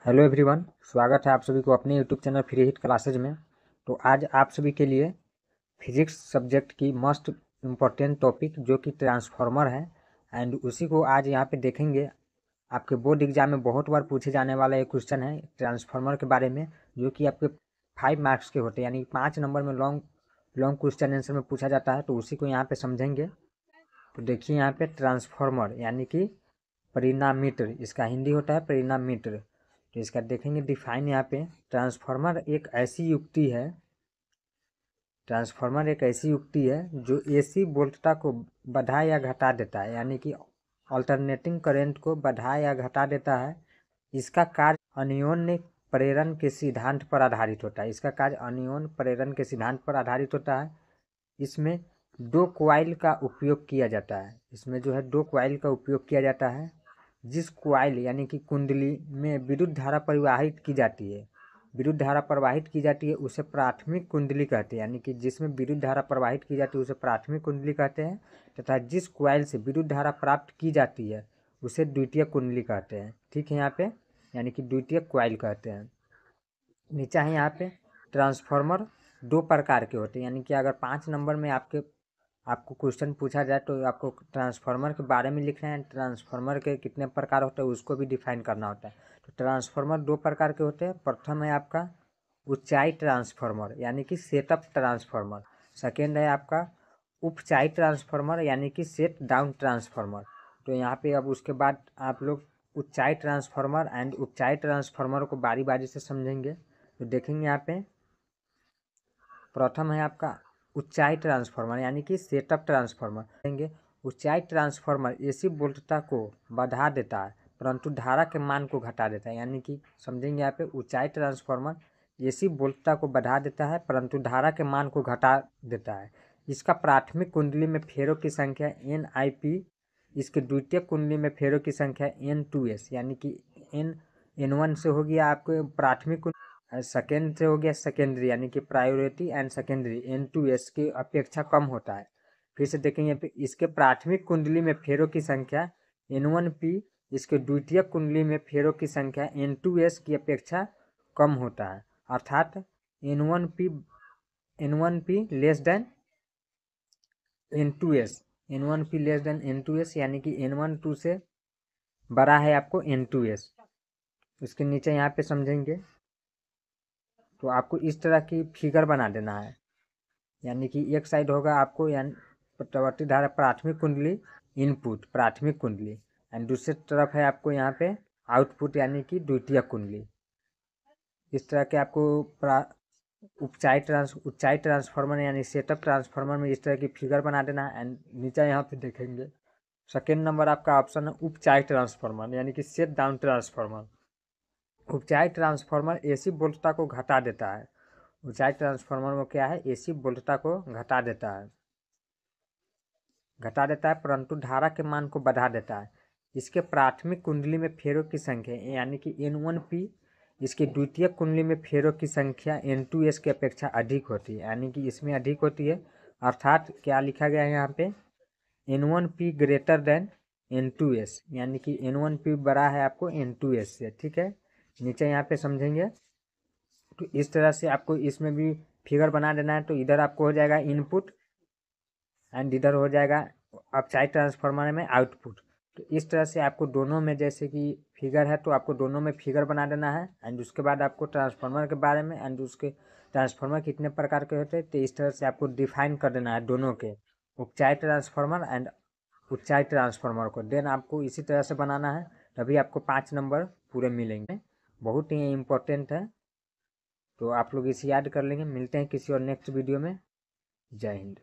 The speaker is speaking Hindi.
हेलो एवरीवन, स्वागत है आप सभी को अपने YouTube channel free hit classes में। तो आज आप सभी के लिए फिजिक्स सब्जेक्ट की मोस्ट इम्पॉर्टेंट टॉपिक जो कि ट्रांसफार्मर है एंड उसी को आज यहाँ पे देखेंगे। आपके बोर्ड एग्जाम में बहुत बार पूछे जाने वाला एक क्वेश्चन है ट्रांसफार्मर के बारे में, जो कि आपके 5 मार्क्स के होते हैं, यानी 5 नंबर में लॉन्ग क्वेश्चन आंसर में पूछा जाता है। तो उसी को यहाँ पे समझेंगे। तो देखिए यहाँ पे ट्रांसफार्मर यानी कि परिणामीटर, इसका हिंदी होता है परिणामीटर। तो इसका देखेंगे डिफाइन यहाँ पे। ट्रांसफार्मर एक ऐसी युक्ति है जो एसी वोल्टता को बढ़ा या घटा देता है, यानी कि अल्टरनेटिंग करंट को बढ़ा या घटा देता है। इसका कार्य अन्योन्य प्रेरण के सिद्धांत पर आधारित होता है। इसमें दो कॉइल का उपयोग किया जाता है। जिस कॉइल यानी कि कुंडली में विद्युत धारा प्रवाहित की जाती है उसे प्राथमिक कुंडली कहते हैं, यानी कि जिसमें विद्युत धारा प्रवाहित की जाती है उसे प्राथमिक कुंडली कहते हैं, तथा जिस कॉइल से विद्युत धारा प्राप्त की जाती है उसे द्वितीयक कुंडली कहते हैं। ठीक है, यहाँ पे यानी कि द्वितीयक कॉइल कहते हैं। नीचे है यहाँ पे ट्रांसफार्मर दो प्रकार के होते हैं, यानी कि अगर 5 नंबर में आपको क्वेश्चन पूछा जाए तो आपको ट्रांसफार्मर के बारे में लिखना है। ट्रांसफार्मर के कितने प्रकार होते हैं उसको भी डिफाइन करना होता है। तो ट्रांसफार्मर दो प्रकार के होते हैं। प्रथम है आपका ऊंचाई ट्रांसफार्मर यानी कि सेटअप ट्रांसफार्मर। सेकेंड है आपका उपचाई ट्रांसफार्मर यानी कि सेट डाउन ट्रांसफार्मर। तो यहाँ पे अब उसके बाद आप लोग ऊंचाई ट्रांसफार्मर एंड उपचाई ट्रांसफार्मर को बारी बारी से समझेंगे। तो देखेंगे यहाँ पे प्रथम है आपका ऊंचाई ट्रांसफार्मर यानी कि सेटअप ट्रांसफार्मर। देखेंगे ऊंचाई ट्रांसफार्मर एसी वोल्टता को बढ़ा देता है परंतु धारा के मान को घटा देता है, यानी कि समझेंगे यहाँ पे ऊंचाई ट्रांसफार्मर एसी वोल्टता को बढ़ा देता है परंतु धारा के मान को घटा देता है। इसका प्राथमिक कुंडली में फेरों की संख्या NIP, इसके द्वितीय कुंडली में फेरों की संख्या N2S, यानी कि N1 से हो गया आपको प्राथमिक, सेकेंड से हो गया सेकेंडरी, यानी कि प्रायोरिटी एंड सेकेंडरी N2S की अपेक्षा कम होता है। फिर से देखेंगे इसके प्राथमिक कुंडली में फेरों की संख्या N1P, इसके द्वितीय कुंडली में फेरों की संख्या N2S की अपेक्षा कम होता है, अर्थात N1P लेस देन N2S, यानी कि N12 से बड़ा है आपको N2S। उसके नीचे यहाँ पे समझेंगे तो आपको इस तरह की फिगर बना देना है, यानी कि एक साइड होगा आपको यानी प्रवर्ती धारा प्राथमिक कुंडली इनपुट प्राथमिक कुंडली एंड दूसरी तरफ है आपको यहाँ पे आउटपुट यानी कि द्वितीय कुंडली। इस तरह के आपको ऊंचाई ट्रांसफार्मर यानी सेटअप ट्रांसफार्मर में इस तरह की फिगर बना देना है। एंड नीचे यहाँ पे देखेंगे सेकेंड नंबर आपका ऑप्शन है उपचाई ट्रांसफार्मर यानी कि सेट डाउन ट्रांसफार्मर। उपचाई ट्रांसफार्मर एसी वोल्टता को घटा देता है। ऊंचाई ट्रांसफार्मर में क्या है, एसी वोल्टता को घटा देता है परंतु धारा के मान को बढ़ा देता है। इसके प्राथमिक कुंडली में फेरों की संख्या यानी कि N1P, इसके द्वितीय कुंडली में फेरों की संख्या N2S की अपेक्षा अधिक होती है, यानी कि इसमें अधिक होती है, अर्थात क्या लिखा गया है यहाँ पे N1P ग्रेटर देन N2S, यानी कि N1P बड़ा है आपको N2S से। ठीक है, नीचे यहाँ पे समझेंगे तो इस तरह से आपको इसमें भी फिगर बना देना है। तो इधर आपको हो जाएगा इनपुट एंड इधर हो जाएगा अपचाई ट्रांसफार्मर में आउटपुट। तो इस तरह से आपको दोनों में जैसे कि फिगर है तो आपको दोनों में फिगर बना देना है। एंड उसके बाद आपको ट्रांसफार्मर के बारे में एंड उसके ट्रांसफार्मर कितने प्रकार के होते हैं तो इस तरह से आपको डिफाइन कर देना है दोनों के, उपचाई ट्रांसफार्मर एंड ऊंचाई ट्रांसफार्मर को। देन आपको इसी तरह से बनाना है, तभी आपको 5 नंबर पूरे मिलेंगे। बहुत ही इम्पोर्टेंट है, तो आप लोग इसे याद कर लेंगे। मिलते हैं किसी और नेक्स्ट वीडियो में। जय हिंद।